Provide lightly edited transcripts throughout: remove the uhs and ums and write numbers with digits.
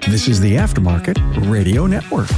This is the Aftermarket Radio Network.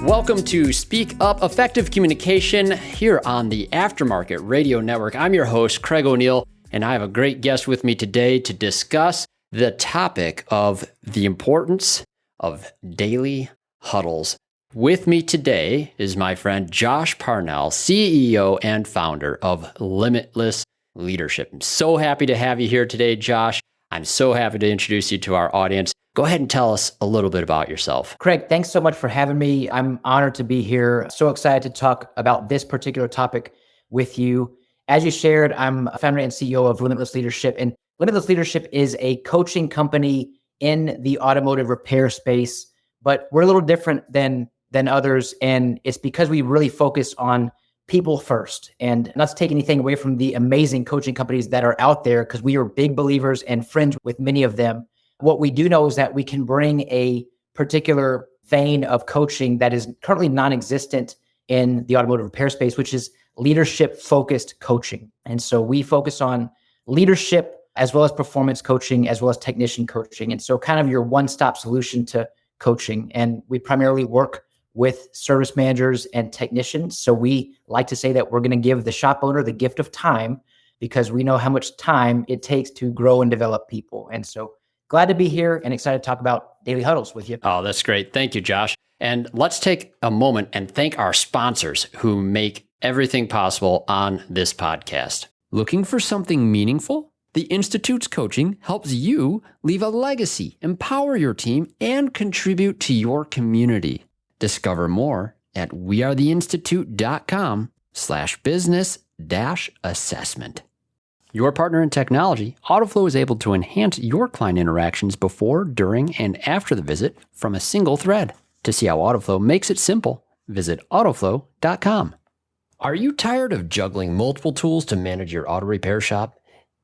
Welcome to Speak Up Effective Communication here on the Aftermarket Radio Network. I'm your host, Craig O'Neill, and I have a great guest with me today to discuss the topic of the importance of daily huddles. With me today is my friend Josh Parnell, CEO and founder of Limitless Leadership. I'm so happy to have you here today, Josh. I'm so happy to introduce you to our audience. Go ahead and tell us a little bit about yourself. Craig, thanks so much for having me. I'm honored to be here. So excited to talk about this particular topic with you. As you shared, I'm founder and CEO of Limitless Leadership, and Limitless Leadership is a coaching company in the automotive repair space, but we're a little different than others, and it's because we really focus on people first. And not to take anything away from the amazing coaching companies that are out there, because we are big believers and friends with many of them. What we do know is that we can bring a particular vein of coaching that is currently non-existent in the automotive repair space, which is leadership-focused coaching. And so we focus on leadership as well as performance coaching, as well as technician coaching. And so kind of your one-stop solution to coaching. And we primarily work with service managers and technicians. So we like to say that we're going to give the shop owner the gift of time, because we know how much time it takes to grow and develop people. And so glad to be here and excited to talk about daily huddles with you. Oh, that's great. Thank you, Josh. And let's take a moment and thank our sponsors who make everything possible on this podcast. Looking for something meaningful? The Institute's coaching helps you leave a legacy, empower your team, and contribute to your community. Discover more at wearetheinstitute.com/business-assessment. Your partner in technology, AutoFlow is able to enhance your client interactions before, during, and after the visit from a single thread. To see how AutoFlow makes it simple, visit autoflow.com. Are you tired of juggling multiple tools to manage your auto repair shop?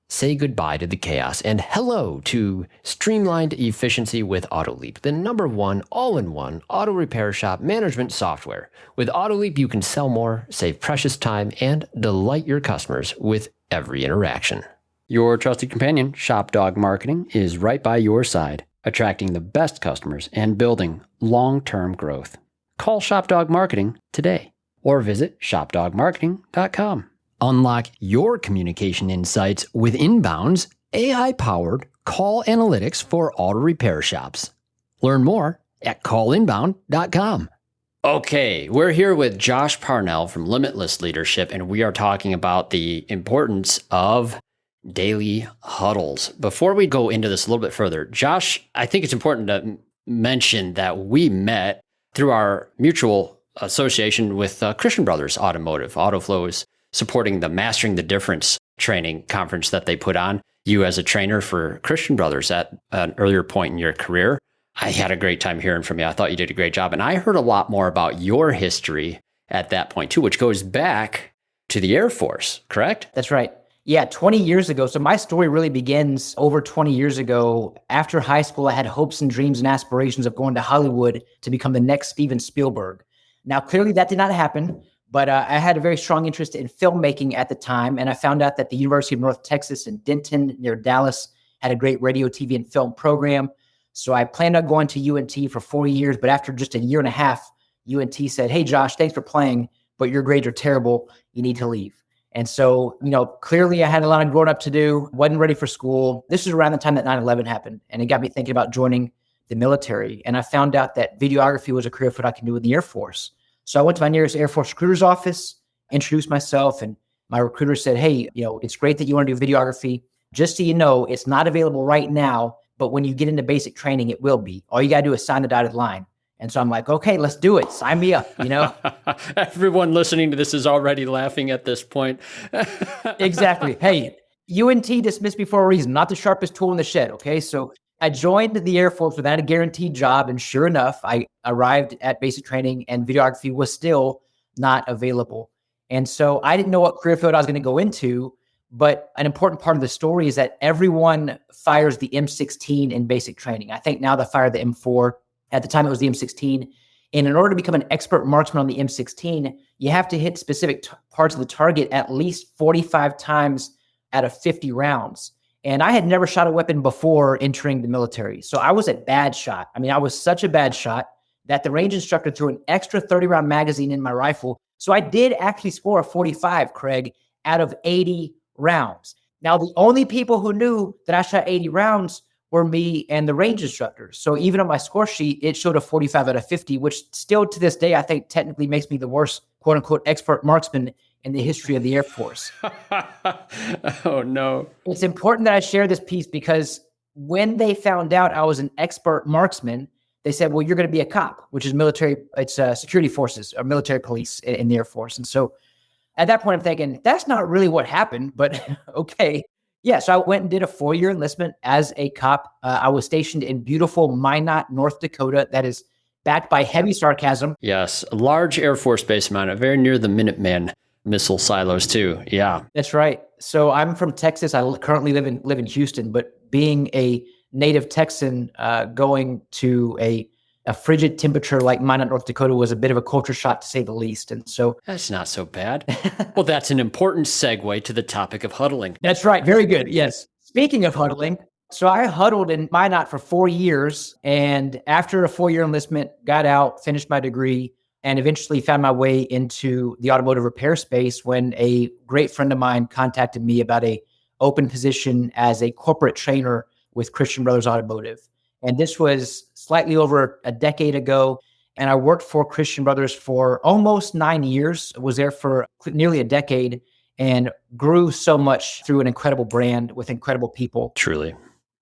Say goodbye to the chaos and hello to streamlined efficiency with AutoLeap, the #1 all-in-one auto repair shop management software. With AutoLeap, you can sell more, save precious time, and delight your customers with every interaction. Your trusted companion, ShopDog Marketing, is right by your side, attracting the best customers and building long-term growth. Call ShopDog Marketing today or visit shopdogmarketing.com. Unlock your communication insights with Inbound's AI-powered call analytics for auto repair shops. Learn more at callinbound.com. Okay, we're here with Josh Parnell from Limitless Leadership, and we are talking about the importance of daily huddles. Before we go into this a little bit further, Josh, I think it's important to mention that we met through our mutual association with Christian Brothers Automotive. AutoFlow is supporting the Mastering the Difference training conference that they put on. You as a trainer for Christian Brothers at an earlier point in your career. I had a great time hearing from you. I thought you did a great job. And I heard a lot more about your history at that point too, which goes back to the Air Force, correct? That's right. Yeah, 20 years ago. So my story really begins over 20 years ago. After high school, I had hopes and dreams and aspirations of going to Hollywood to become the next Steven Spielberg. Now, clearly that did not happen. But I had a very strong interest in filmmaking at the time, and I found out that the University of North Texas in Denton near Dallas had a great radio, TV, and film program. So I planned on going to UNT for 4 years, but after just a year and a half, UNT said, "Hey, Josh, thanks for playing, but your grades are terrible. You need to leave." And so, clearly I had a lot of growing up to do, wasn't ready for school. This was around the time that 9/11 happened, and it got me thinking about joining the military. And I found out that videography was a career field I can do in the Air Force. So I went to my nearest Air Force recruiter's office, introduced myself, and my recruiter said, "Hey, it's great that you want to do videography. Just so you know, it's not available right now, but when you get into basic training, it will be. All you got to do is sign the dotted line." And so I'm like, "Okay, let's do it. Sign me up, Everyone listening to this is already laughing at this point. Exactly. Hey, UNT dismissed me for a reason, not the sharpest tool in the shed, okay? So I joined the Air Force without a guaranteed job, and sure enough, I arrived at basic training and videography was still not available. And so I didn't know what career field I was going to go into, but an important part of the story is that everyone fires the M16 in basic training. I think now they fire the M4. At the time, it was the M16. And in order to become an expert marksman on the M16, you have to hit specific parts of the target at least 45 times out of 50 rounds. And I had never shot a weapon before entering the military. So I was a bad shot. I mean, I was such a bad shot that the range instructor threw an extra 30-round magazine in my rifle. So I did actually score a 45, Craig, out of 80 rounds. Now, the only people who knew that I shot 80 rounds were me and the range instructor. So even on my score sheet, it showed a 45 out of 50, which still to this day, I think technically makes me the worst, quote unquote, expert marksman in the history of the Air Force. Oh, no. It's important that I share this piece because when they found out I was an expert marksman, they said, well, you're going to be a cop, which is military, it's security forces or military police in the Air Force. And so at that point, I'm thinking, that's not really what happened, but okay. Yeah, so I went and did a 4-year enlistment as a cop. I was stationed in beautiful Minot, North Dakota. That is backed by heavy sarcasm. Yes, a large Air Force base Minot, very near the Minuteman missile silos too. Yeah. That's right. So I'm from Texas. I currently live in Houston, but being a native Texan, going to a frigid temperature like Minot, North Dakota was a bit of a culture shock to say the least. And so that's not so bad. Well, that's an important segue to the topic of huddling. That's right. Very good. Yes. Speaking of huddling, so I huddled in Minot for 4 years. And after a 4-year enlistment, got out, finished my degree, and eventually found my way into the automotive repair space when a great friend of mine contacted me about a open position as a corporate trainer with Christian Brothers Automotive. And this was slightly over a decade ago. And I worked for Christian Brothers for almost 9 years, was there for nearly a decade, and grew so much through an incredible brand with incredible people. Truly.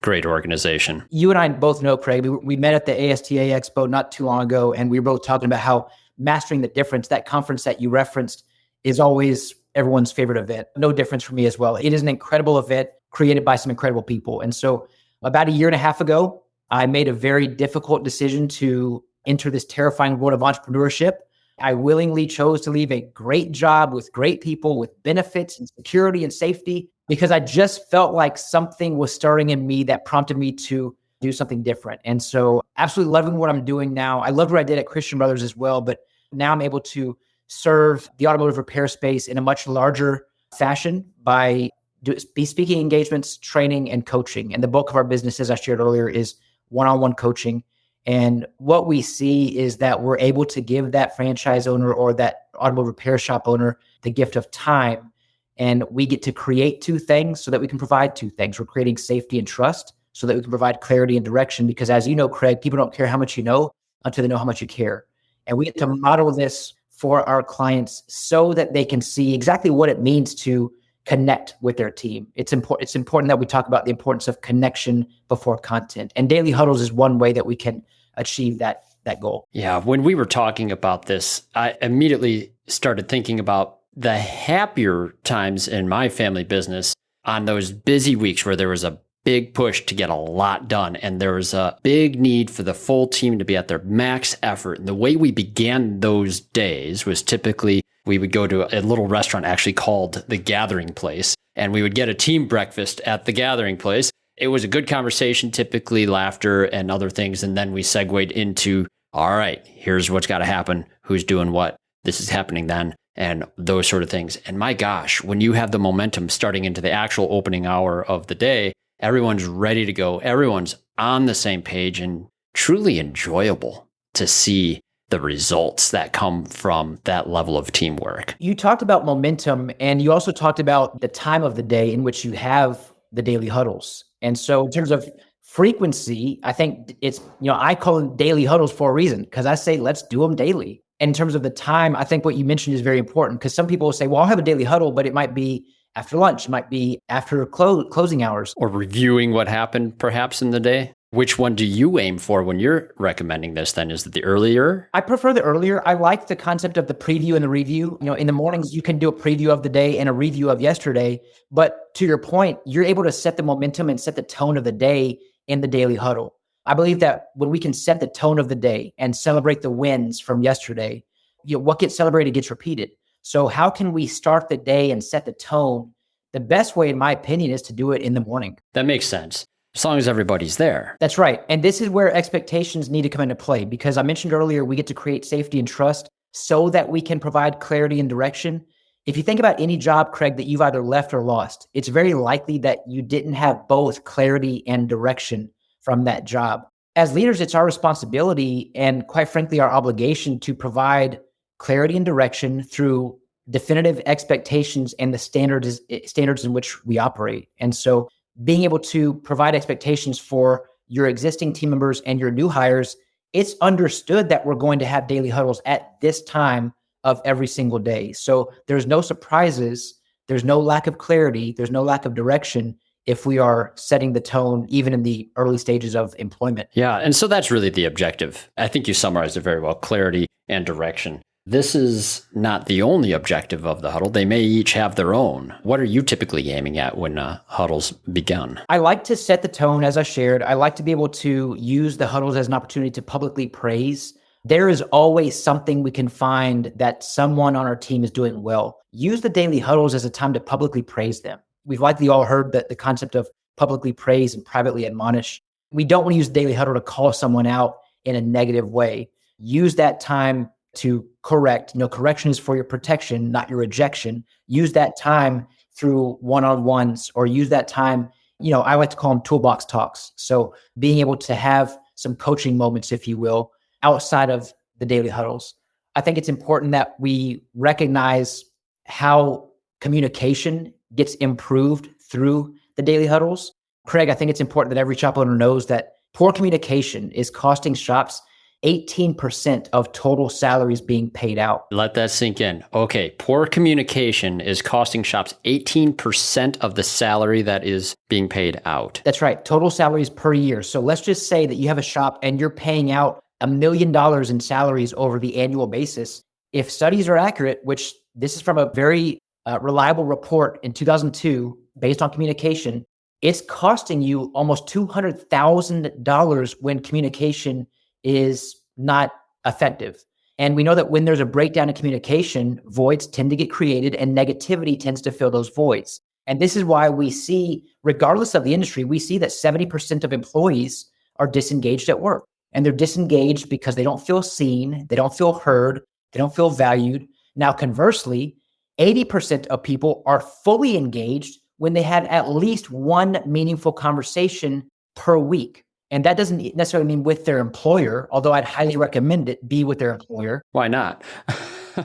Great organization. You and I both know, Craig, we met at the ASTA Expo not too long ago, and we were both talking about how Mastering the Difference, that conference that you referenced, is always everyone's favorite event. No difference for me as well. It is an incredible event created by some incredible people. And so about a year and a half ago, I made a very difficult decision to enter this terrifying world of entrepreneurship. I willingly chose to leave a great job with great people, with benefits and security and safety, because I just felt like something was stirring in me that prompted me to do something different. And so absolutely loving what I'm doing now. I loved what I did at Christian Brothers as well, but now I'm able to serve the automotive repair space in a much larger fashion by speaking engagements, training, and coaching. And the bulk of our business, as I shared earlier, is one-on-one coaching. And what we see is that we're able to give that franchise owner or that automotive repair shop owner the gift of time. And we get to create two things so that we can provide two things. We're creating safety and trust so that we can provide clarity and direction. Because as you know, Craig, people don't care how much you know until they know how much you care. And we get to model this for our clients so that they can see exactly what it means to connect with their team. It's important that we talk about the importance of connection before content. And daily huddles is one way that we can achieve that goal. Yeah. When we were talking about this, I immediately started thinking about the happier times in my family business on those busy weeks where there was a big push to get a lot done. And there was a big need for the full team to be at their max effort. And the way we began those days was typically we would go to a little restaurant actually called The Gathering Place, and we would get a team breakfast at The Gathering Place. It was a good conversation, typically laughter and other things. And then we segued into, all right, here's what's got to happen. Who's doing what? This is happening then. And those sort of things. And my gosh, when you have the momentum starting into the actual opening hour of the day, everyone's ready to go. Everyone's on the same page, and truly enjoyable to see the results that come from that level of teamwork. You talked about momentum, and you also talked about the time of the day in which you have the daily huddles. And so in terms of frequency, I think it's, I call them daily huddles for a reason, because I say, let's do them daily. And in terms of the time, I think what you mentioned is very important, because some people will say, well, I'll have a daily huddle, but it might be after lunch, it might be after closing hours. Or reviewing what happened perhaps in the day. Which one do you aim for when you're recommending this then? Is it the earlier? I prefer the earlier. I like the concept of the preview and the review. In the mornings, you can do a preview of the day and a review of yesterday. But to your point, you're able to set the momentum and set the tone of the day in the daily huddle. I believe that when we can set the tone of the day and celebrate the wins from yesterday, what gets celebrated gets repeated. So how can we start the day and set the tone? The best way, in my opinion, is to do it in the morning. That makes sense. as long as everybody's there. That's right. And this is where expectations need to come into play, because I mentioned earlier, we get to create safety and trust so that we can provide clarity and direction. If you think about any job, Craig, that you've either left or lost, it's very likely that you didn't have both clarity and direction from that job. As leaders, it's our responsibility and, quite frankly, our obligation to provide clarity and direction through definitive expectations and the standards in which we operate. And so being able to provide expectations for your existing team members and your new hires, it's understood that we're going to have daily huddles at this time of every single day. So there's no surprises, there's no lack of clarity, there's no lack of direction if we are setting the tone, even in the early stages of employment. Yeah, and so that's really the objective. I think you summarized it very well, clarity and direction. This is not the only objective of the huddle. They may each have their own. What are you typically aiming at when huddles begun? I like to set the tone, as I shared. I like to be able to use the huddles as an opportunity to publicly praise. There is always something we can find that someone on our team is doing well. Use the daily huddles as a time to publicly praise them. We've likely all heard that the concept of publicly praise and privately admonish. We don't want to use the daily huddle to call someone out in a negative way. Use that time to correct. Correction is for your protection, not your rejection. Use that time through one-on-ones, or use that time, I like to call them toolbox talks. So being able to have some coaching moments, if you will, outside of the daily huddles. I think it's important that we recognize how communication gets improved through the daily huddles. Craig, I think it's important that every shop owner knows that poor communication is costing shops 18% of total salaries being paid out. Let that sink in. Okay, poor communication is costing shops 18% of the salary that is being paid out. That's right, total salaries per year. So let's just say that you have a shop and you're paying out $1 million in salaries over the annual basis. If studies are accurate, which this is from a very reliable report in 2002 based on communication, it's costing you almost $200,000 when communication is not effective. And we know that when there's a breakdown in communication, voids tend to get created and negativity tends to fill those voids. And this is why we see, regardless of the industry, we see that 70% of employees are disengaged at work. And they're disengaged because they don't feel seen, they don't feel heard, they don't feel valued. Now, conversely, 80% of people are fully engaged when they had at least one meaningful conversation per week. And that doesn't necessarily mean with their employer, although I'd highly recommend it be with their employer. Why not?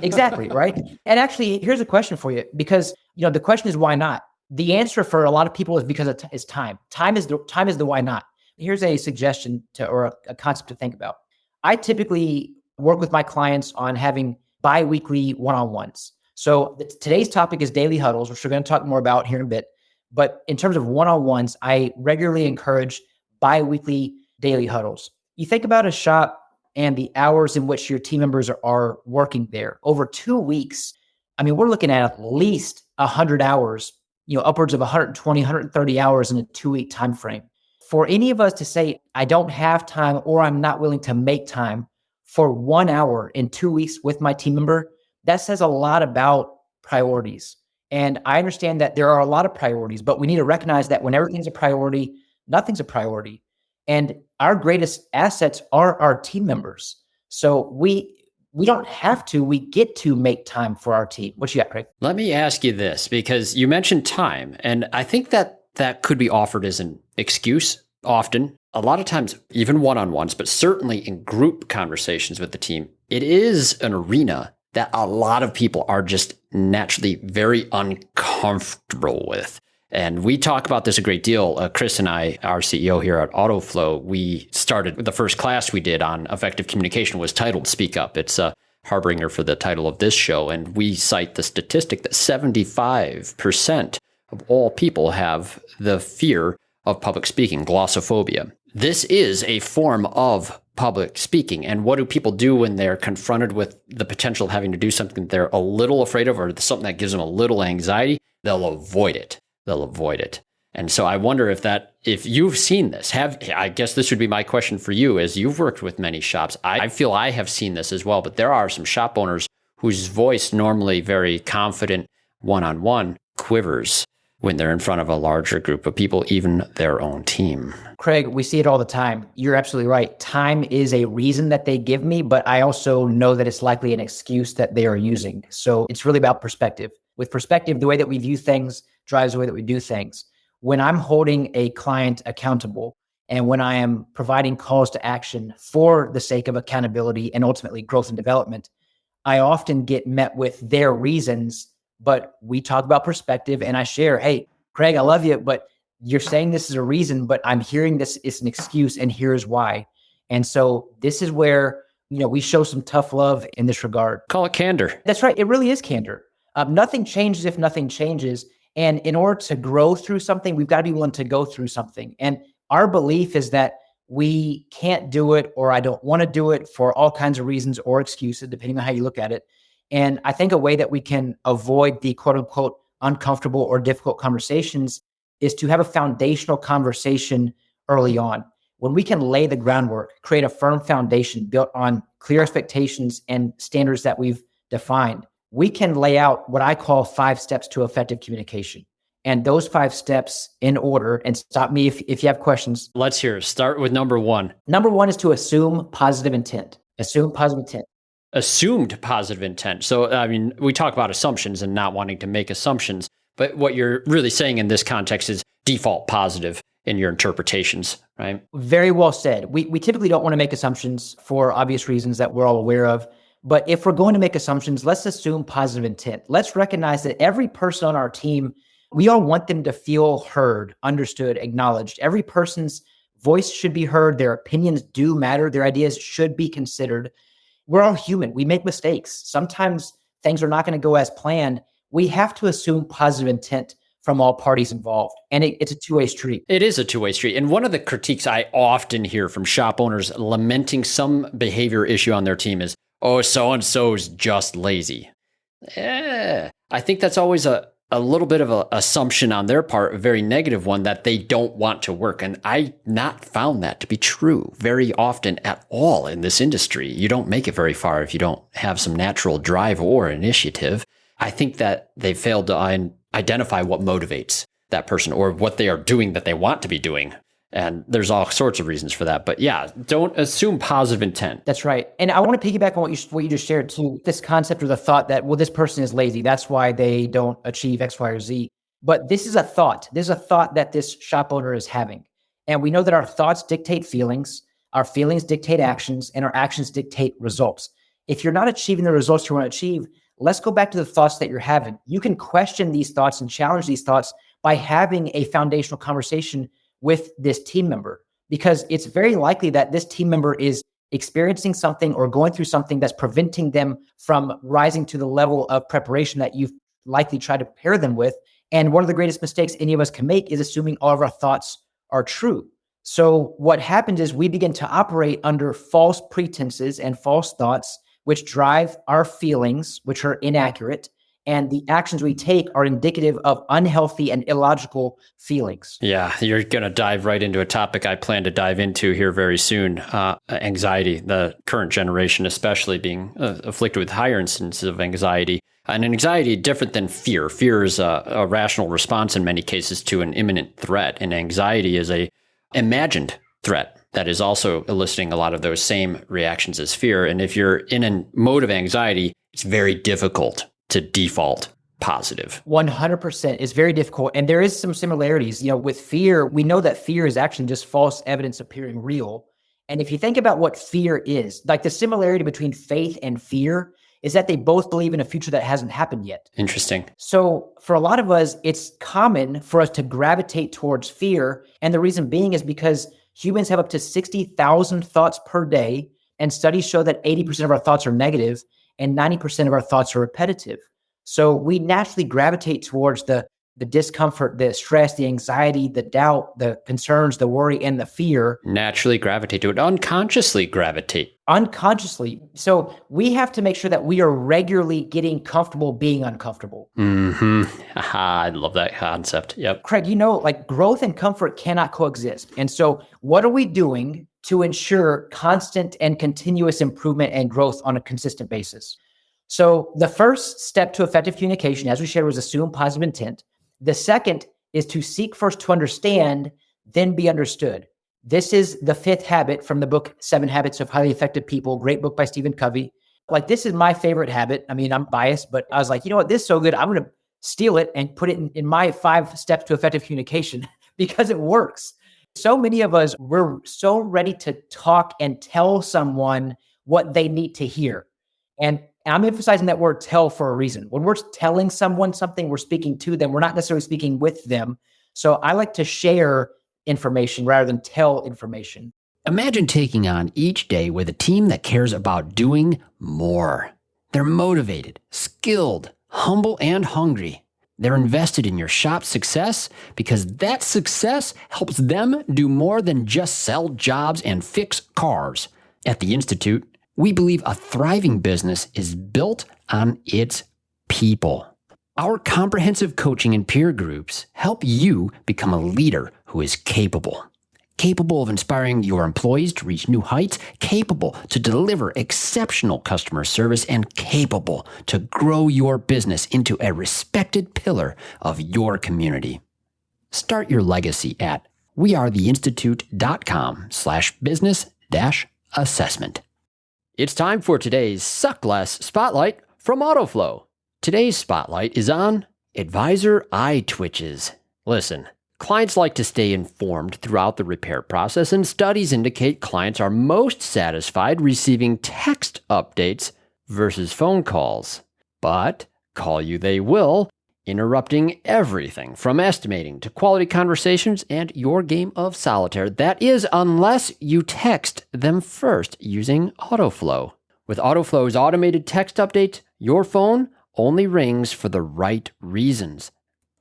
Exactly, right? And actually, here's a question for you, because the question is why not? The answer for a lot of people is because it's time. Time is the why not. Here's a suggestion or a concept to think about. I typically work with my clients on having bi-weekly one-on-ones. So today's topic is daily huddles, which we're going to talk more about here in a bit. But in terms of one-on-ones, I regularly encourage bi-weekly daily huddles. You think about a shop and the hours in which your team members are working there. Over 2 weeks, we're looking at least 100 hours, upwards of 120, 130 hours in a 2-week time frame. For any of us to say, I don't have time or I'm not willing to make time for 1 hour in 2 weeks with my team member, that says a lot about priorities. And I understand that there are a lot of priorities, but we need to recognize that when everything's a priority, nothing's a priority. And our greatest assets are our team members. So we don't have to, we get to make time for our team. What you got, Craig? Let me ask you this, because you mentioned time, and I think that could be offered as an excuse often. A lot of times, even one-on-ones, but certainly in group conversations with the team, it is an arena that a lot of people are just naturally very uncomfortable with. And we talk about this a great deal. Chris and I, our CEO here at AutoFlow, we started the first class we did on effective communication was titled Speak Up. It's a harbinger for the title of this show. And we cite the statistic that 75% of all people have the fear of public speaking, glossophobia. This is a form of public speaking. And what do people do when they're confronted with the potential of having to do something they're a little afraid of, or something that gives them a little anxiety? They'll avoid it. And so I wonder if you've seen this, I guess this would be my question for you, as you've worked with many shops. I feel I have seen this as well, but there are some shop owners whose voice, normally very confident one-on-one, quivers when they're in front of a larger group of people, even their own team. Craig, we see it all the time. You're absolutely right. Time is a reason that they give me, but I also know that it's likely an excuse that they are using. So it's really about perspective. With perspective, the way that we view things drives the way that we do things. When I'm holding a client accountable and when I am providing calls to action for the sake of accountability and ultimately growth and development, I often get met with their reasons, but we talk about perspective and I share, hey, Craig, I love you, but you're saying this is a reason, but I'm hearing this is an excuse and here's why. And so this is where, we show some tough love in this regard. Call it candor. That's right. It really is candor. Nothing changes if nothing changes. And in order to grow through something, we've got to be willing to go through something. And our belief is that we can't do it, or I don't want to do it for all kinds of reasons or excuses, depending on how you look at it. And I think a way that we can avoid the quote unquote uncomfortable or difficult conversations is to have a foundational conversation early on. When we can lay the groundwork, create a firm foundation built on clear expectations and standards that we've defined, we can lay out what I call 5 steps to effective communication. And those 5 steps in order, and stop me if you have questions. Let's hear it. Start with number 1. Number 1 is to assume positive intent. Assume positive intent. Assumed positive intent. So, we talk about assumptions and not wanting to make assumptions, but what you're really saying in this context is default positive in your interpretations, right? Very well said. We typically don't want to make assumptions for obvious reasons that we're all aware of. But if we're going to make assumptions, let's assume positive intent. Let's recognize that every person on our team, we all want them to feel heard, understood, acknowledged. Every person's voice should be heard. Their opinions do matter. Their ideas should be considered. We're all human. We make mistakes. Sometimes things are not going to go as planned. We have to assume positive intent from all parties involved. And it's a two-way street. It is a two-way street. And one of the critiques I often hear from shop owners lamenting some behavior issue on their team is, oh, so-and-so's just lazy. I think that's always a little bit of an assumption on their part, a very negative one, that they don't want to work. And I not found that to be true very often at all in this industry. You don't make it very far if you don't have some natural drive or initiative. I think that they failed to identify what motivates that person or what they are doing that they want to be doing. And there's all sorts of reasons for that. But yeah, don't assume positive intent. That's right. And I want to piggyback on what you just shared too, this concept or the thought that, well, this person is lazy. That's why they don't achieve X, Y, or Z. But this is a thought. This is a thought that this shop owner is having. And we know that our thoughts dictate feelings, our feelings dictate actions, and our actions dictate results. If you're not achieving the results you want to achieve, let's go back to the thoughts that you're having. You can question these thoughts and challenge these thoughts by having a foundational conversation with this team member, because it's very likely that this team member is experiencing something or going through something that's preventing them from rising to the level of preparation that you've likely tried to pair them with. And one of the greatest mistakes any of us can make is assuming all of our thoughts are true. So what happens is we begin to operate under false pretenses and false thoughts, which drive our feelings, which are inaccurate. And the actions we take are indicative of unhealthy and illogical feelings. Yeah, you're going to dive right into a topic I plan to dive into here very soon. Anxiety, the current generation especially being afflicted with higher instances of anxiety. And anxiety different than fear. Fear is a rational response in many cases to an imminent threat. And anxiety is a imagined threat that is also eliciting a lot of those same reactions as fear. And if you're in a mode of anxiety, it's very difficult to default positive. 100% is very difficult. And there is some similarities. With fear, we know that fear is actually just false evidence appearing real. And if you think about what fear is, like the similarity between faith and fear is that they both believe in a future that hasn't happened yet. Interesting. So for a lot of us, it's common for us to gravitate towards fear. And the reason being is because humans have up to 60,000 thoughts per day. And studies show that 80% of our thoughts are negative and 90% of our thoughts are repetitive. So we naturally gravitate towards the discomfort, the stress, the anxiety, the doubt, the concerns, the worry, and the fear. Naturally gravitate to it, unconsciously gravitate. Unconsciously. So we have to make sure that we are regularly getting comfortable being uncomfortable. Mm-hmm. I love that concept. Yep. Craig, like growth and comfort cannot coexist. And so what are we doing to ensure constant and continuous improvement and growth on a consistent basis? So the first step to effective communication, as we shared, was assume positive intent. The second is to seek first to understand, then be understood. This is the fifth habit from the book, 7 Habits of Highly Effective People, great book by Stephen Covey. Like, this is my favorite habit. I mean, I'm biased, but I was like, you know what? This is so good. I'm going to steal it and put it in my 5 steps to effective communication because it works. So many of us, we're so ready to talk and tell someone what they need to hear. And I'm emphasizing that word tell for a reason. When we're telling someone something, we're speaking to them. We're not necessarily speaking with them. So I like to share information rather than tell information. Imagine taking on each day with a team that cares about doing more. They're motivated, skilled, humble, and hungry. They're invested in your shop's success because that success helps them do more than just sell jobs and fix cars. At the Institute, we believe a thriving business is built on its people. Our comprehensive coaching and peer groups help you become a leader who is capable of inspiring your employees to reach new heights, capable to deliver exceptional customer service, and capable to grow your business into a respected pillar of your community. Start your legacy at wearetheinstitute.com/business-assessment. It's time for today's Suck Less Spotlight from AutoFlow. Today's spotlight is on advisor eye twitches. Listen, clients like to stay informed throughout the repair process, and studies indicate clients are most satisfied receiving text updates versus phone calls. But call you they will, interrupting everything from estimating to quality conversations and your game of solitaire. That is, unless you text them first using AutoFlow. With AutoFlow's automated text updates, your phone only rings for the right reasons.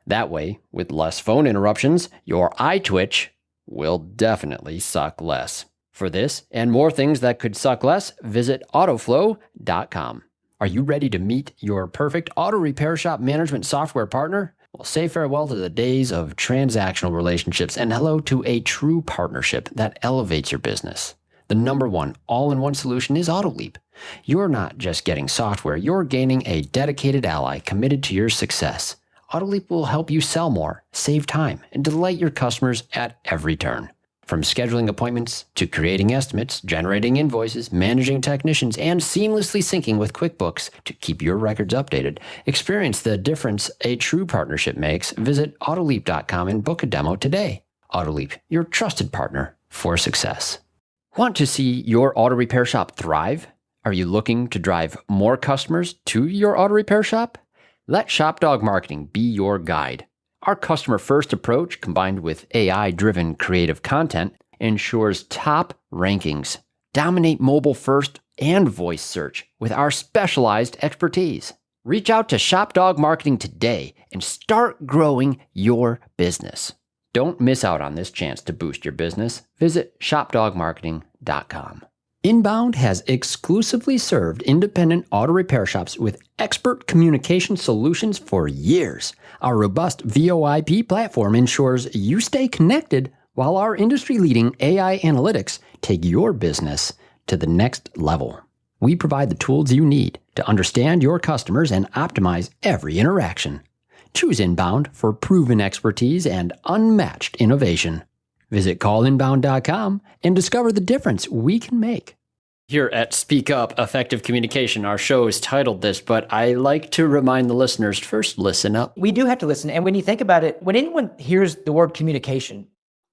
That way, with less phone interruptions, your eye twitch will definitely suck less. For this and more things that could suck less, visit autoflow.com. Are you ready to meet your perfect auto repair shop management software partner? Well, say farewell to the days of transactional relationships and hello to a true partnership that elevates your business. The #1 all-in-one solution is AutoLeap. You're not just getting software, you're gaining a dedicated ally committed to your success. AutoLeap will help you sell more, save time, and delight your customers at every turn. From scheduling appointments to creating estimates, generating invoices, managing technicians, and seamlessly syncing with QuickBooks to keep your records updated, experience the difference a true partnership makes. Visit Autoleap.com and book a demo today. Autoleap, your trusted partner for success. Want to see your auto repair shop thrive? Are you looking to drive more customers to your auto repair shop? Let ShopDog Marketing be your guide. Our customer-first approach, combined with AI-driven creative content, ensures top rankings. Dominate mobile first and voice search with our specialized expertise. Reach out to ShopDog Marketing today and start growing your business. Don't miss out on this chance to boost your business. Visit shopdogmarketing.com. Inbound has exclusively served independent auto repair shops with expert communication solutions for years. Our robust VoIP platform ensures you stay connected while our industry-leading AI analytics take your business to the next level. We provide the tools you need to understand your customers and optimize every interaction. Choose Inbound for proven expertise and unmatched innovation. Visit callinbound.com and discover the difference we can make. Here at Speak Up Effective Communication, our show is titled this, but I like to remind the listeners to first listen up. We do have to listen. And when you think about it, when anyone hears the word communication,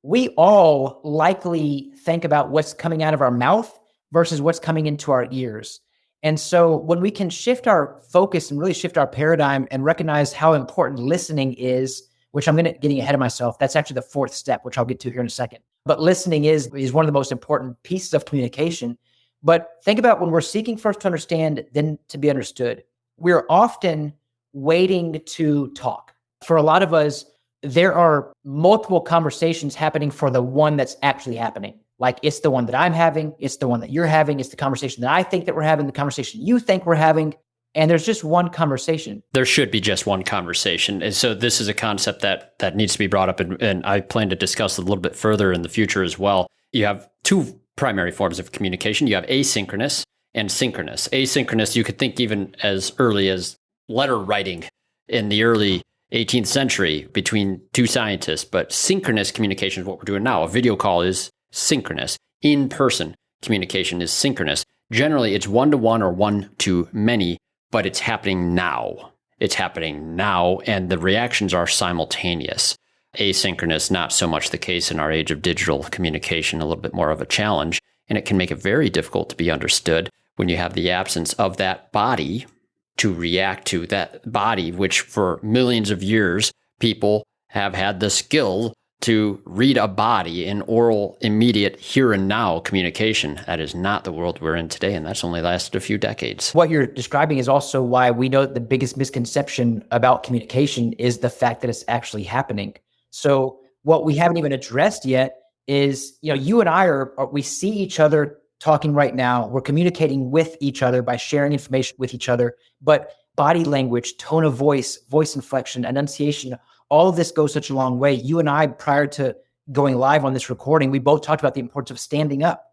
we all likely think about what's coming out of our mouth versus what's coming into our ears. And so when we can shift our focus and really shift our paradigm and recognize how important listening is, which I'm getting ahead of myself. That's actually the 4th step, which I'll get to here in a second. But listening is one of the most important pieces of communication. But think about when we're seeking first to understand, then to be understood. We're often waiting to talk. For a lot of us, there are multiple conversations happening for the one that's actually happening. Like, it's the one that I'm having, it's the one that you're having, it's the conversation that I think that we're having, the conversation you think we're having. And there's just one conversation. There should be just one conversation. And so this is a concept that needs to be brought up, and I plan to discuss it a little bit further in the future as well. You have 2 primary forms of communication. You have asynchronous and synchronous. Asynchronous, you could think even as early as letter writing in the early 18th century between two scientists, but synchronous communication is what we're doing now. A video call is synchronous. In-person communication is synchronous. Generally, it's one-to-one or one-to-many, but it's happening now. It's happening now, and the reactions are simultaneous. Asynchronous, not so much the case in our age of digital communication, a little bit more of a challenge, and it can make it very difficult to be understood when you have the absence of that body to react to that body, which for millions of years, people have had the skill to read a body in oral, immediate, here and now communication. That is not the world we're in today, and that's only lasted a few decades. What you're describing is also why we know that the biggest misconception about communication is the fact that it's actually happening. So what we haven't even addressed yet is, you and I we see each other talking right now. We're communicating with each other by sharing information with each other, but body language, tone of voice, voice inflection, enunciation, all of this goes such a long way. You and I, prior to going live on this recording, we both talked about the importance of standing up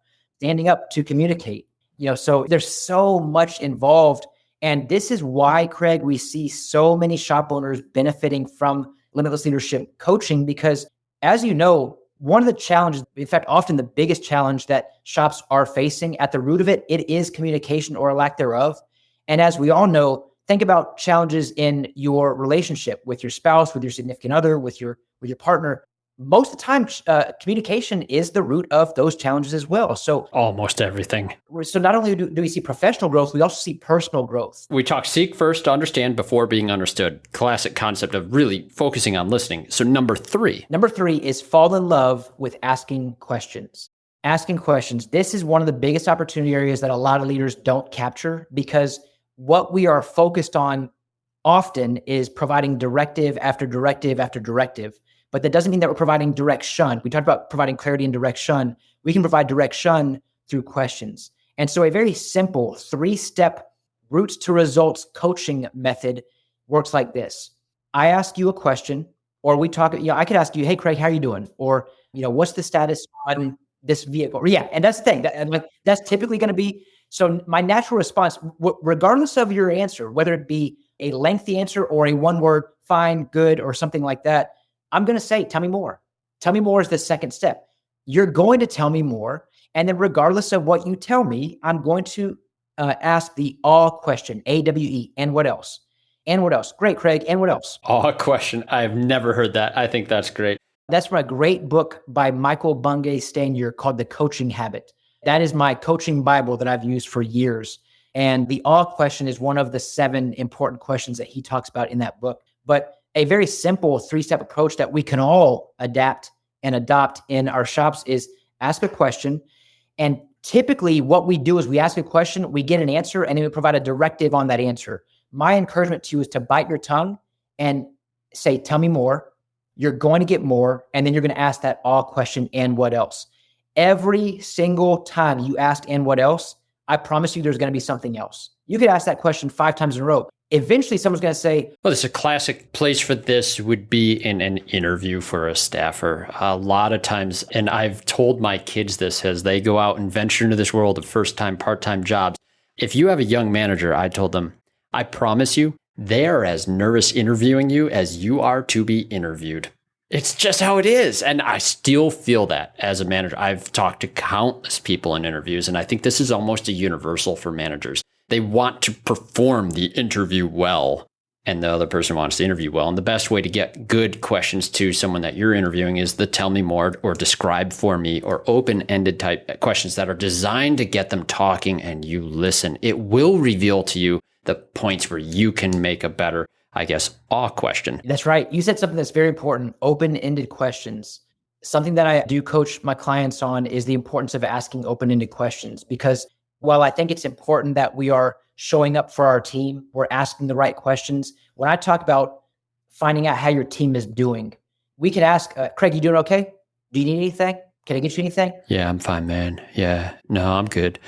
to communicate. So there's so much involved. And this is why, Craig, we see so many shop owners benefiting from Limitless Leadership coaching, because as you know, one of the challenges, in fact, often the biggest challenge that shops are facing, at the root of it, it is communication or a lack thereof. And as we all know, think about challenges in your relationship with your spouse, with your significant other, with your partner. Most of the time, communication is the root of those challenges as well. So almost everything. So not only do we see professional growth, we also see personal growth. We talk seek first to understand before being understood. Classic concept of really focusing on listening. So number three is fall in love with asking questions. Asking questions. This is one of the biggest opportunity areas that a lot of leaders don't capture, because what we are focused on often is providing directive after directive after directive. But that doesn't mean that we're providing direction. We talked about providing clarity and direction. We can provide direction through questions. And so a very simple 3-step roots to results coaching method works like this. I ask you a question, or we talk, I could ask you, hey, Craig, how are you doing? Or, what's the status on this vehicle? Yeah. And that's the thing. That's typically going to be, so my natural response, regardless of your answer, whether it be a lengthy answer or a one-word, fine, good, or something like that, I'm going to say, tell me more. Tell me more is the second step. You're going to tell me more. And then regardless of what you tell me, I'm going to ask the awe question, AWE, and what else? And what else? Great, Craig. And what else? Awe question. I've never heard that. I think that's great. That's from a great book by Michael Bungay Stanier called The Coaching Habit. That is my coaching Bible that I've used for years. And the awe question is one of the 7 important questions that he talks about in that book. But a very simple 3-step approach that we can all adapt and adopt in our shops is ask a question. And typically what we do is we ask a question, we get an answer, and then we provide a directive on that answer. My encouragement to you is to bite your tongue and say, tell me more. You're going to get more. And then you're going to ask that all question, and what else? Every single time you ask, and what else, I promise you there's going to be something else. You could ask that question 5 times in a row. Eventually, someone's going to say, well, this is a classic place for this would be in an interview for a staffer. A lot of times, and I've told my kids this as they go out and venture into this world of first-time, part-time jobs. If you have a young manager, I told them, I promise you, they are as nervous interviewing you as you are to be interviewed. It's just how it is. And I still feel that as a manager. I've talked to countless people in interviews, and I think this is almost a universal for managers. They want to perform the interview well, and the other person wants to interview well. And the best way to get good questions to someone that you're interviewing is the tell me more or describe for me or open-ended type questions that are designed to get them talking and you listen. It will reveal to you the points where you can make a better, awe question. That's right. You said something that's very important, open-ended questions. Something that I do coach my clients on is the importance of asking open-ended questions, because while I think it's important that we are showing up for our team, we're asking the right questions. When I talk about finding out how your team is doing, we can ask, Craig, you doing okay? Do you need anything? Can I get you anything? Yeah, I'm fine, man. Yeah, no, I'm good.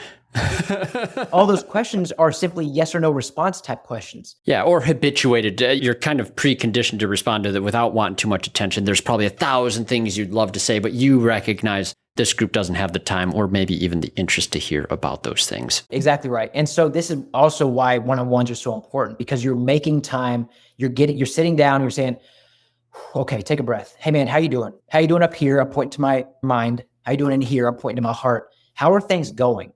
All those questions are simply yes or no response type questions. Yeah, or habituated. You're kind of preconditioned to respond to that without wanting too much attention. There's probably 1,000 things you'd love to say, but you recognize this group doesn't have the time or maybe even the interest to hear about those things. Exactly right. And so this is also why one-on-ones are so important, because you're making time, you're sitting down, you're saying, okay, take a breath. Hey man, how you doing? How you doing up here? I'm pointing to my mind. How you doing in here? I'm pointing to my heart. How are things going?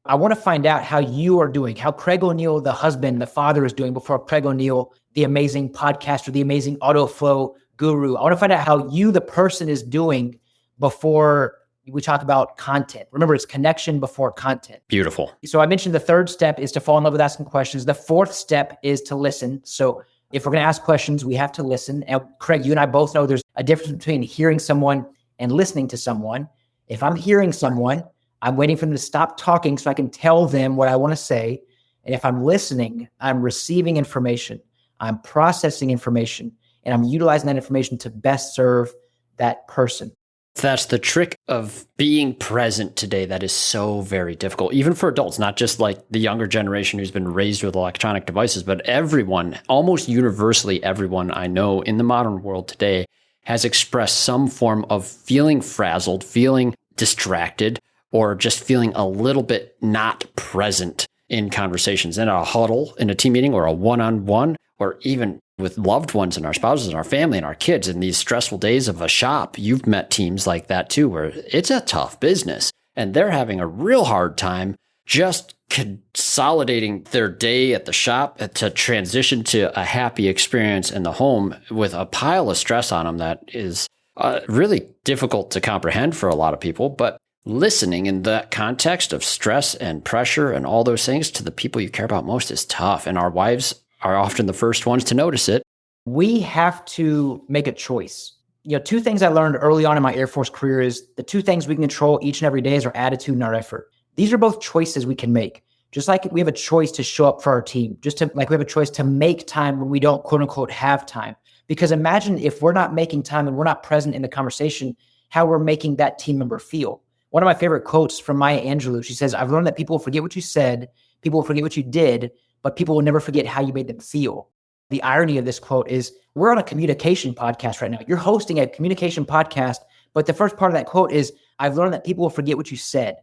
I want to find out how you are doing, how Craig O'Neill, the husband, the father, is doing before Craig O'Neill, the amazing podcaster, the amazing auto flow guru. I want to find out how you, the person, is doing before we talk about content. Remember, it's connection before content. Beautiful. So I mentioned the third step is to fall in love with asking questions. The fourth step is to listen. So if we're going to ask questions, we have to listen. And Craig, you and I both know there's a difference between hearing someone and listening to someone. If I'm hearing someone, I'm waiting for them to stop talking so I can tell them what I want to say. And if I'm listening, I'm receiving information, I'm processing information, and I'm utilizing that information to best serve that person. That's the trick of being present today that is so very difficult, even for adults, not just like the younger generation who's been raised with electronic devices, but everyone, almost universally everyone I know in the modern world today has expressed some form of feeling frazzled, feeling distracted, or just feeling a little bit not present in conversations, in a huddle, in a team meeting, or a one-on-one, or even with loved ones and our spouses and our family and our kids in these stressful days of a shop. You've met teams like that too, where it's a tough business and they're having a real hard time just consolidating their day at the shop to transition to a happy experience in the home with a pile of stress on them that is really difficult to comprehend for a lot of people. But listening in that context of stress and pressure and all those things to the people you care about most is tough. And our wives are often the first ones to notice it. We have to make a choice. Two things I learned early on in my Air Force career is the two things we can control each and every day is our attitude and our effort. These are both choices we can make. Just like we have a choice to show up for our team, like we have a choice to make time when we don't quote unquote have time. Because imagine if we're not making time and we're not present in the conversation, how we're making that team member feel. One of my favorite quotes from Maya Angelou, she says, I've learned that people will forget what you said, people will forget what you did, but people will never forget how you made them feel. The irony of this quote is we're on a communication podcast right now. You're hosting a communication podcast, but the first part of that quote is, I've learned that people will forget what you said.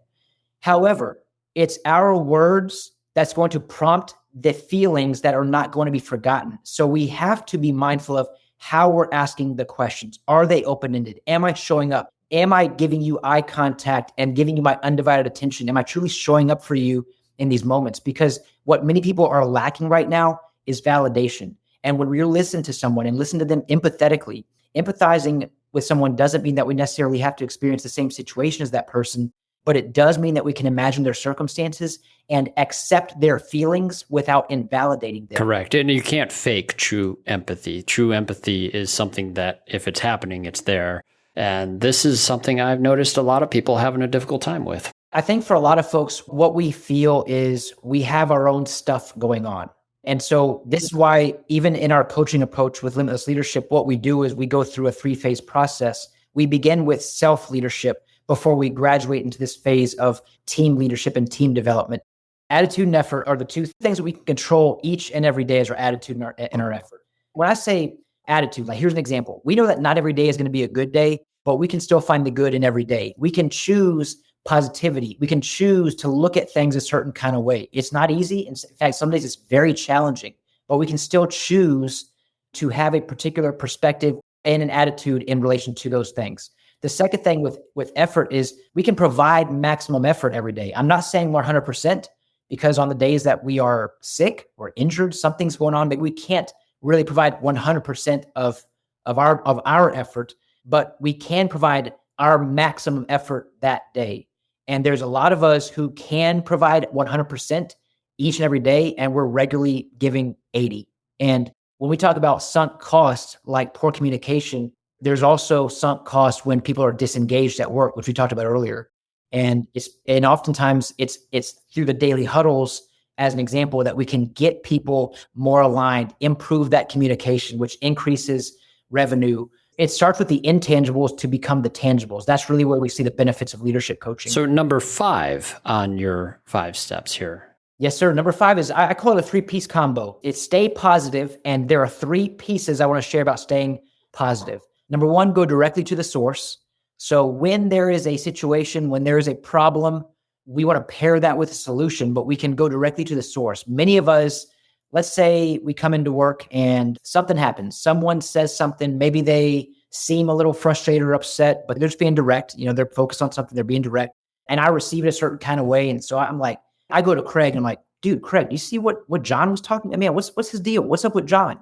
However, it's our words that's going to prompt the feelings that are not going to be forgotten. So we have to be mindful of how we're asking the questions. Are they open-ended? Am I showing up? Am I giving you eye contact and giving you my undivided attention? Am I truly showing up for you in these moments? Because what many people are lacking right now is validation. And when we listen to someone and listen to them empathetically, empathizing with someone doesn't mean that we necessarily have to experience the same situation as that person, but it does mean that we can imagine their circumstances and accept their feelings without invalidating them. Correct. And you can't fake true empathy. True empathy is something that if it's happening, it's there. And this is something I've noticed a lot of people having a difficult time with. I think for a lot of folks, what we feel is we have our own stuff going on. And so this is why even in our coaching approach with Limitless Leadership, what we do is we go through a 3-phase process. We begin with self-leadership before we graduate into this phase of team leadership and team development. Attitude and effort are the two things that we can control each and every day as our attitude and our effort. When I say attitude, like here's an example. We know that not every day is going to be a good day, but we can still find the good in every day. We can choose positivity. We can choose to look at things a certain kind of way. It's not easy. In fact, some days it's very challenging, but we can still choose to have a particular perspective and an attitude in relation to those things. The second thing with effort is we can provide maximum effort every day. I'm not saying we're 100% because on the days that we are sick or injured, something's going on, maybe we can't really provide 100% of our effort, but we can provide our maximum effort that day. And there's a lot of us who can provide 100% each and every day, and we're regularly giving 80. And when we talk about sunk costs like poor communication, there's also sunk costs when people are disengaged at work, which we talked about earlier. And oftentimes it's through the daily huddles as an example that we can get people more aligned, improve that communication, which increases revenue. It starts with the intangibles to become the tangibles. That's really where we see the benefits of leadership coaching. So number 5 on your 5 steps here. Yes, sir. Number 5 is, I call it a 3-piece combo. It's stay positive, and there are 3 pieces I want to share about staying positive. Number 1, go directly to the source. So when there is a situation, when there is a problem, we want to pair that with a solution, but we can go directly to the source. Many of us, let's say we come into work and something happens. Someone says something, maybe they seem a little frustrated or upset, but they're just being direct. They're focused on something, they're being direct. And I receive it a certain kind of way. And so I'm like, I go to Craig and I'm like, dude, Craig, do you see what John was talking? I mean, what's his deal? What's up with John?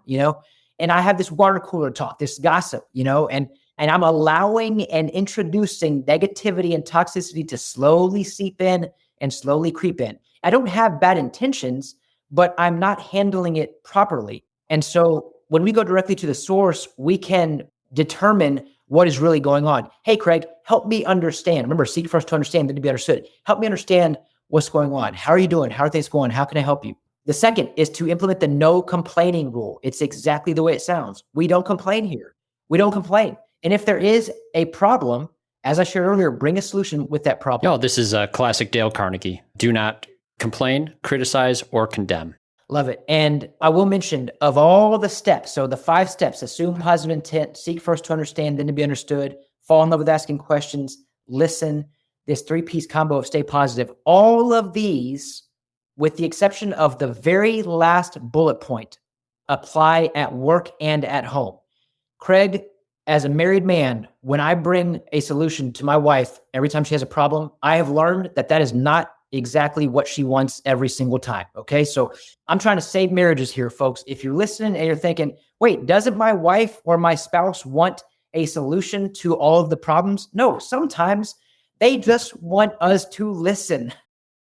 And I have this water cooler talk, this gossip, and I'm allowing and introducing negativity and toxicity to slowly seep in and slowly creep in. I don't have bad intentions, but I'm not handling it properly. And so when we go directly to the source, we can determine what is really going on. Hey, Craig, help me understand. Remember, seek first to understand, then to be understood. Help me understand what's going on. How are you doing? How are things going? How can I help you? The second is to implement the no complaining rule. It's exactly the way it sounds. We don't complain here. We don't complain. And if there is a problem, as I shared earlier, bring a solution with that problem. No, this is a classic Dale Carnegie. Do not complain, criticize, or condemn. Love it. And I will mention of all the steps, so the 5 steps: assume positive intent, seek first to understand, then to be understood, fall in love with asking questions, listen, this 3-piece combo of stay positive. All of these, with the exception of the very last bullet point, apply at work and at home. Craig, as a married man, when I bring a solution to my wife every time she has a problem, I have learned that is not exactly what she wants every single time. Okay. So I'm trying to save marriages here, folks. If you're listening and you're thinking, wait, doesn't my wife or my spouse want a solution to all of the problems? No, sometimes they just want us to listen.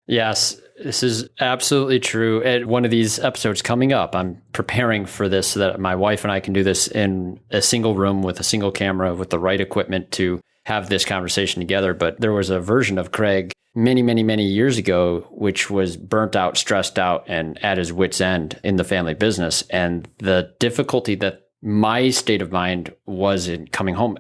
Yes, this is absolutely true. At one of these episodes coming up, I'm preparing for this so that my wife and I can do this in a single room with a single camera with the right equipment to have this conversation together. But there was a version of Craig many, many, many years ago, which was burnt out, stressed out, and at his wit's end in the family business. And the difficulty that my state of mind was in coming home,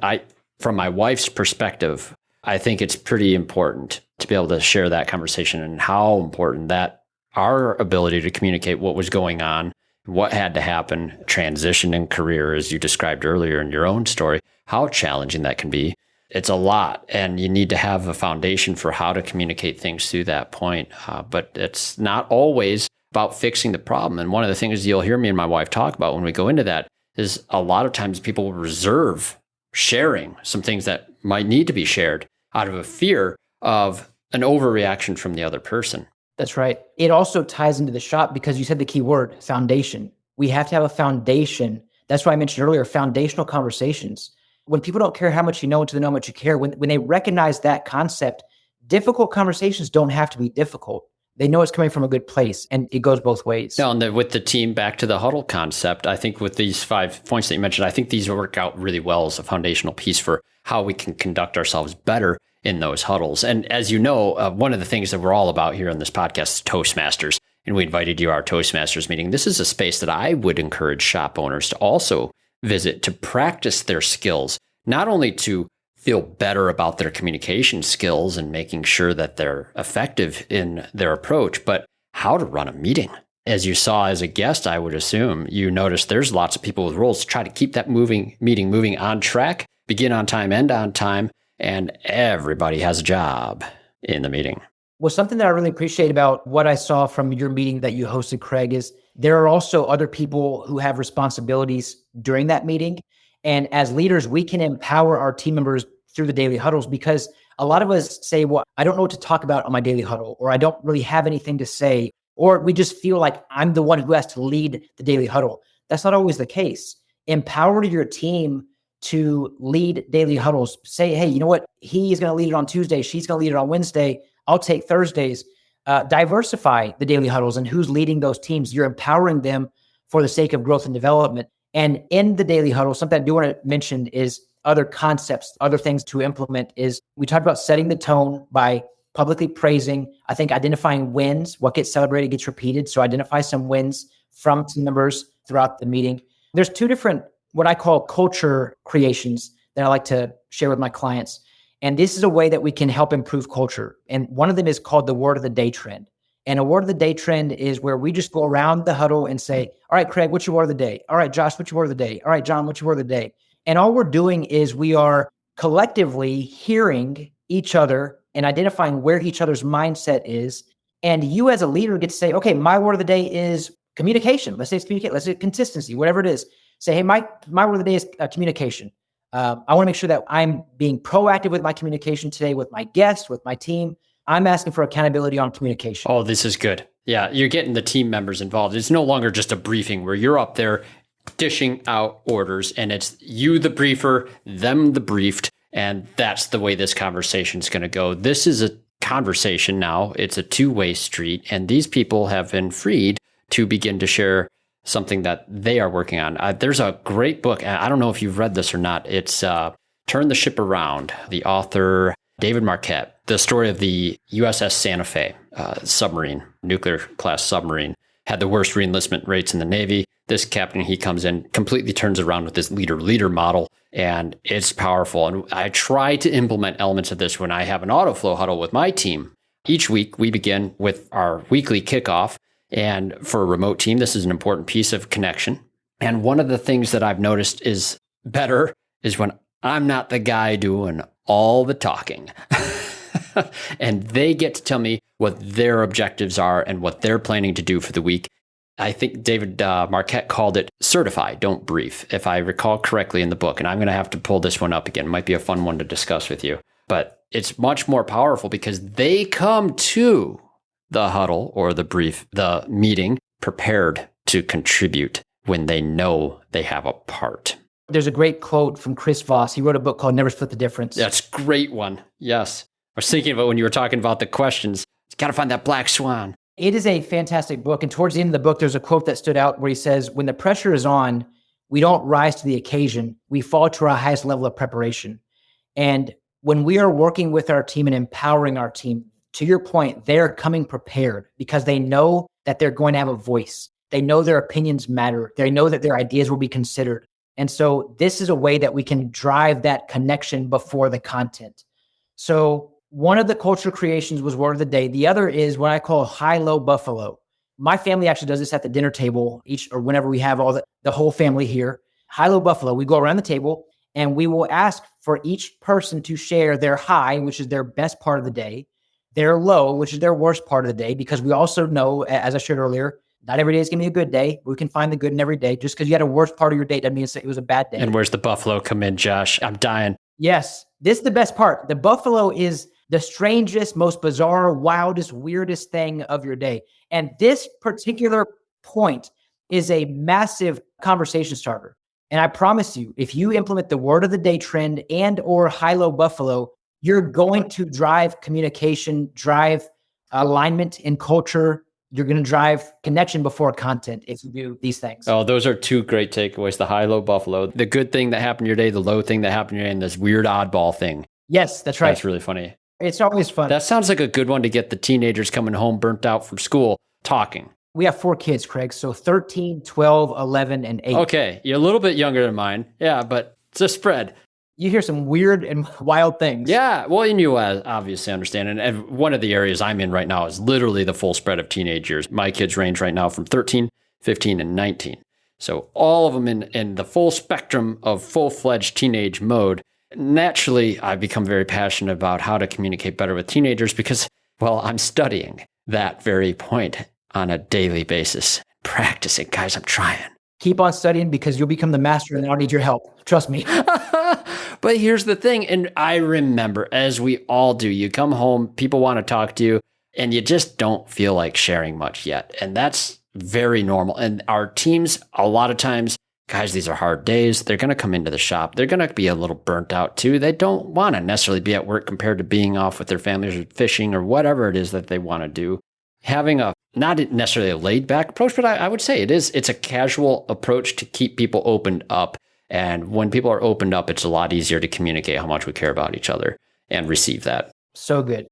from my wife's perspective, I think it's pretty important to be able to share that conversation and how important that our ability to communicate what was going on, what had to happen, transition in career, as you described earlier in your own story, how challenging that can be. It's a lot, and you need to have a foundation for how to communicate things through that point. But it's not always about fixing the problem. And one of the things you'll hear me and my wife talk about when we go into that is a lot of times people reserve sharing some things that might need to be shared out of a fear of an overreaction from the other person. That's right. It also ties into the shop because you said the key word, foundation. We have to have a foundation. That's why I mentioned earlier, foundational conversations. When people don't care how much you know until they know how much you care, when they recognize that concept, difficult conversations don't have to be difficult. They know it's coming from a good place, and it goes both ways. No, and with the team, back to the huddle concept, I think with these 5 points that you mentioned, I think these work out really well as a foundational piece for how we can conduct ourselves better in those huddles. And as you know, one of the things that we're all about here on this podcast is Toastmasters, and we invited you to our Toastmasters meeting. This is a space that I would encourage shop owners to also visit to practice their skills, not only to feel better about their communication skills and making sure that they're effective in their approach, but how to run a meeting. As you saw as a guest, I would assume you noticed there's lots of people with roles to try to keep that meeting moving on track, begin on time, end on time, and everybody has a job in the meeting. Well, something that I really appreciate about what I saw from your meeting that you hosted, Craig, is there are also other people who have responsibilities during that meeting. And as leaders, we can empower our team members through the daily huddles, because a lot of us say, well, I don't know what to talk about on my daily huddle, or I don't really have anything to say, or we just feel like I'm the one who has to lead the daily huddle. That's not always the case. Empower your team to lead daily huddles. Say, hey, you know what? He is going to lead it on Tuesday. She's going to lead it on Wednesday. I'll take Thursdays. Diversify the daily huddles and who's leading those teams. You're empowering them for the sake of growth and development. And in the daily huddle, something I do want to mention is other concepts, other things to implement is we talked about setting the tone by publicly praising, I think identifying wins, what gets celebrated gets repeated. So identify some wins from team members throughout the meeting. There's 2 different, what I call culture creations that I like to share with my clients. And this is a way that we can help improve culture. And one of them is called the word of the day trend. And a word of the day trend is where we just go around the huddle and say, all right, Craig, what's your word of the day? All right, Josh, what's your word of the day? All right, John, what's your word of the day? And all we're doing is we are collectively hearing each other and identifying where each other's mindset is. And you as a leader get to say, okay, my word of the day is communication. Let's say it's communicate. Let's say consistency, whatever it is. Say, hey, my word of the day is communication. I want to make sure that I'm being proactive with my communication today with my guests, with my team. I'm asking for accountability on communication. Oh, this is good. Yeah, you're getting the team members involved. It's no longer just a briefing where you're up there dishing out orders and it's you the briefer, them the briefed, and that's the way this conversation is going to go. This is a conversation now. It's a two-way street, and these people have been freed to begin to share something that they are working on. There's a great book. I don't know if you've read this or not. It's Turn the Ship Around. The author, David Marquette, the story of the USS Santa Fe submarine, nuclear class submarine, had the worst reenlistment rates in the Navy. This captain, he comes in, completely turns around with this leader model, and it's powerful. And I try to implement elements of this when I have an autoflow huddle with my team. Each week, we begin with our weekly kickoff. And for a remote team, this is an important piece of connection. And one of the things that I've noticed is better is when I'm not the guy doing all the talking. And they get to tell me what their objectives are and what they're planning to do for the week. I think David Marquette called it certify, don't brief, if I recall correctly in the book. And I'm going to have to pull this one up again. It might be a fun one to discuss with you. But it's much more powerful because they come to the huddle or the meeting prepared to contribute when they know they have a part. There's a great quote from Chris Voss. He wrote a book called Never Split the Difference. That's a great one. Yes. I was thinking about when you were talking about the questions. You got to find that black swan. It is a fantastic book. And towards the end of the book, there's a quote that stood out where he says, when the pressure is on, we don't rise to the occasion. We fall to our highest level of preparation. And when we are working with our team and empowering our team, to your point, they're coming prepared because they know that they're going to have a voice. They know their opinions matter. They know that their ideas will be considered. And so this is a way that we can drive that connection before the content. So one of the culture creations was word of the day. The other is what I call high-low buffalo. My family actually does this at the dinner table or whenever we have all the whole family here. High-low buffalo, we go around the table and we will ask for each person to share their high, which is their best part of the day, their low, which is their worst part of the day, because we also know, as I shared earlier, not every day is going to be a good day. We can find the good in every day. Just because you had a worst part of your day doesn't mean it was a bad day. And where's the buffalo come in, Josh? I'm dying. Yes, this is the best part. The buffalo is the strangest, most bizarre, wildest, weirdest thing of your day. And this particular point is a massive conversation starter. And I promise you, if you implement the word of the day trend and or high-low buffalo, you're going to drive communication, drive alignment in culture. You're going to drive connection before content if you do these things. Oh, those are two great takeaways. The high-low buffalo, the good thing that happened in your day, the low thing that happened in your day, and this weird oddball thing. Yes, that's right. That's really funny. It's always fun. That sounds like a good one to get the teenagers coming home burnt out from school talking. We have 4 kids, Craig. So 13, 12, 11, and 8. Okay. You're a little bit younger than mine. Yeah, but it's a spread. You hear some weird and wild things. Yeah. Well, and you obviously understand. And one of the areas I'm in right now is literally the full spread of teenage years. My kids range right now from 13, 15, and 19. So all of them in the full spectrum of full-fledged teenage mode. Naturally, I've become very passionate about how to communicate better with teenagers because, well, I'm studying that very point on a daily basis. Practicing. Guys, I'm trying. Keep on studying because you'll become the master and I don't need your help. Trust me. But here's the thing. And I remember, as we all do, you come home, people want to talk to you, and you just don't feel like sharing much yet. And that's very normal. And our teams, a lot of times, guys, these are hard days. They're going to come into the shop. They're going to be a little burnt out too. They don't want to necessarily be at work compared to being off with their families or fishing or whatever it is that they want to do. Having a, not necessarily a laid back approach, but I would say it's a casual approach to keep people opened up. And when people are opened up, it's a lot easier to communicate how much we care about each other and receive that. So good.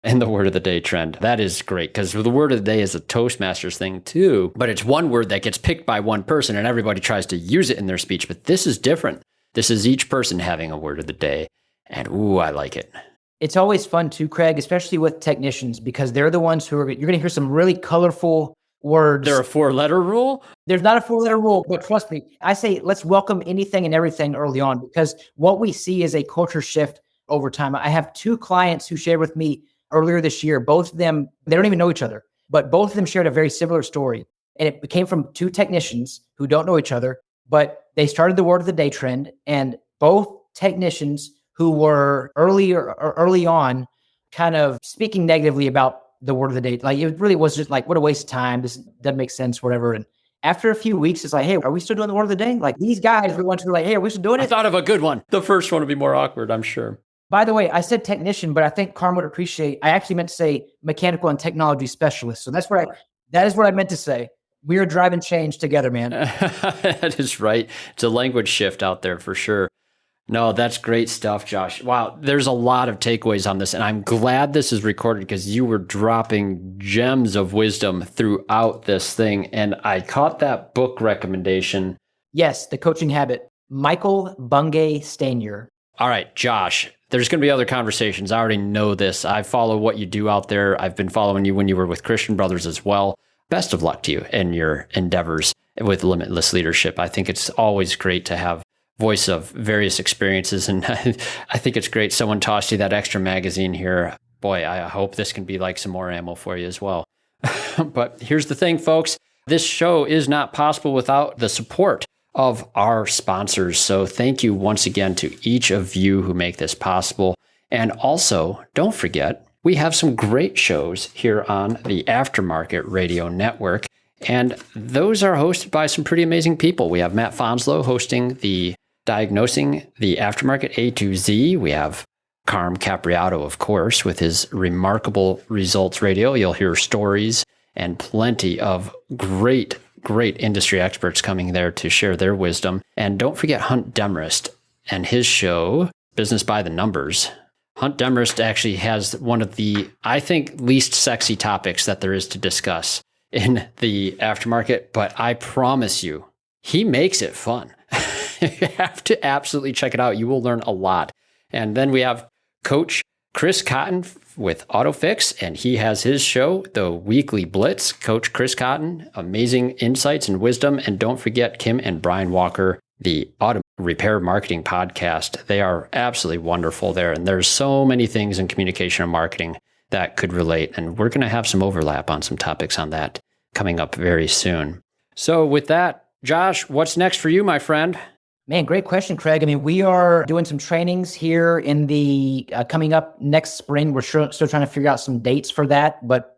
And the word of the day trend. That is great because the word of the day is a Toastmasters thing too, but it's one word that gets picked by one person and everybody tries to use it in their speech. But this is different. This is each person having a word of the day. And ooh, I like it. It's always fun too, Craig, especially with technicians, because they're the ones you're going to hear some really colorful words. There a 4-letter rule? There's not a 4-letter rule, but trust me, I say let's welcome anything and everything early on, because what we see is a culture shift over time. I have 2 clients who shared with me earlier this year. Both of them, they don't even know each other, but both of them shared a very similar story. And it came from 2 technicians who don't know each other, but they started the word of the day trend. And both technicians who were early on kind of speaking negatively about the word of the day. Like, it really was just like, what a waste of time. This doesn't make sense, whatever. And after a few weeks, it's like, hey, are we still doing the word of the day? Like, these guys were the ones who were like, hey, are we still doing it? I thought of a good one. The first one would be more awkward, I'm sure. By the way, I said technician, but I think Comm would appreciate, I actually meant to say mechanical and technology specialist. So that is what I meant to say. We are driving change together, man. That is right. It's a language shift out there for sure. No, that's great stuff, Josh. Wow, there's a lot of takeaways on this, and I'm glad this is recorded because you were dropping gems of wisdom throughout this thing, and I caught that book recommendation. Yes, The Coaching Habit, Michael Bungay Stanier. All right, Josh, there's going to be other conversations. I already know this. I follow what you do out there. I've been following you when you were with Christian Brothers as well. Best of luck to you in your endeavors with Limitless Leadership. I think it's always great to have voice of various experiences. And I think it's great someone tossed you that extra magazine here. Boy, I hope this can be like some more ammo for you as well. But here's the thing, folks. This show is not possible without the support of our sponsors. So thank you once again to each of you who make this possible. And also, don't forget, we have some great shows here on the Aftermarket Radio Network. And those are hosted by some pretty amazing people. We have Matt Fonslow hosting the Diagnosing the Aftermarket A to Z. We have Comm Capriato, of course, with his remarkable results radio. You'll hear stories and plenty of great industry experts coming there to share their wisdom. And don't forget Hunt Demarest and his show, Business by the Numbers. Hunt Demarest actually has one of the, I think, least sexy topics that there is to discuss in the aftermarket, but I promise you, he makes it fun. You have to absolutely check it out. You will learn a lot. And then we have Coach Chris Cotton with AutoFix, and he has his show, The Weekly Blitz. Coach Chris Cotton, amazing insights and wisdom. And don't forget Kim and Brian Walker, the Auto Repair Marketing Podcast. They are absolutely wonderful there. And there's so many things in communication and marketing that could relate. And we're going to have some overlap on some topics on that coming up very soon. So with that, Josh, what's next for you, my friend? Man, great question, Craig. I mean, we are doing some trainings here in the coming up next spring. We're still trying to figure out some dates for that. But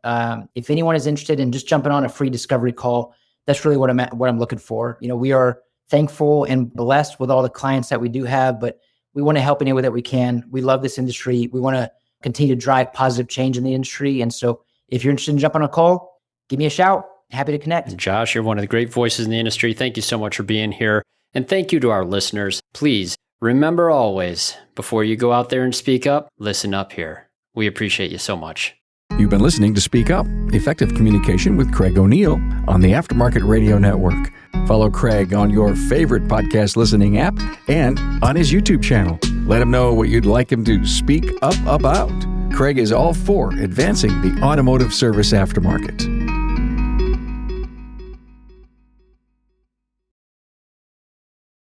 if anyone is interested in just jumping on a free discovery call, that's really what I'm looking for. You know, we are thankful and blessed with all the clients that we do have, but we want to help any way that we can. We love this industry. We want to continue to drive positive change in the industry. And so if you're interested in jumping on a call, give me a shout. Happy to connect. Josh, you're one of the great voices in the industry. Thank you so much for being here. And thank you to our listeners. Please remember always, before you go out there and speak up, listen up here. We appreciate you so much. You've been listening to Speak Up, Effective Communication with Craig O'Neill on the Aftermarket Radio Network. Follow Craig on your favorite podcast listening app and on his YouTube channel. Let him know what you'd like him to speak up about. Craig is all for advancing the automotive service aftermarket.